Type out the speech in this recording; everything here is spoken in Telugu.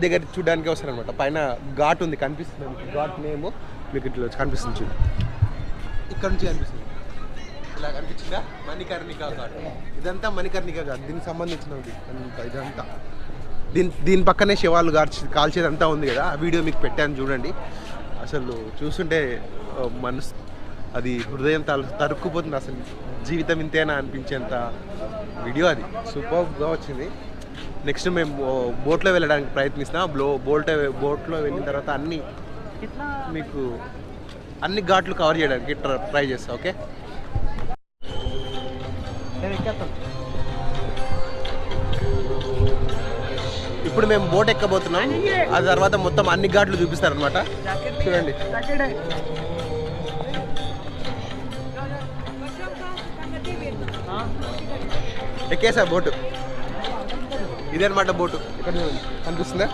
దగ్గర చూడడానికి వస్తారనమాట. పైన ఘాట్ ఉంది, కనిపిస్తుంది ఘాట్ నేమ్ మీకు ఇట్లా కనిపిస్తుంది చూడండి, ఇక్కడ నుంచి కనిపిస్తుంది, ఇలా కనిపించిందా మణికర్ణిక ఘాట్. ఇదంతా మణికర్ణిక ఘాట్, దీనికి సంబంధించినది ఇదంతా. దీని పక్కనే శవాలు కాల్చేదంతా ఉంది కదా, ఆ వీడియో మీకు పెట్టాను చూడండి. అసలు చూస్తుంటే మనసు అది హృదయం తరుక్కుపోతుంది, అసలు జీవితం ఇంతేనా అనిపించేంత వీడియో అది. సూపర్గా వచ్చింది. నెక్స్ట్ మేము బోట్లో వెళ్ళడానికి ప్రయత్నిస్తాం. బోట్లో వెళ్ళిన తర్వాత మీకు అన్ని ఘాట్లు కవర్ చేయడానికి ట్రై చేస్తాం. ఓకే, ఇప్పుడు మేము బోట్ ఎక్కబోతున్నాం. ఆ తర్వాత మొత్తం అన్ని ఘాట్లు చూపిస్తారనమాట. చూడండి, ఎక్కేసా బోటు. ఇదే అనమాట బోటు. ఇక్కడ కనిపిస్తుందా?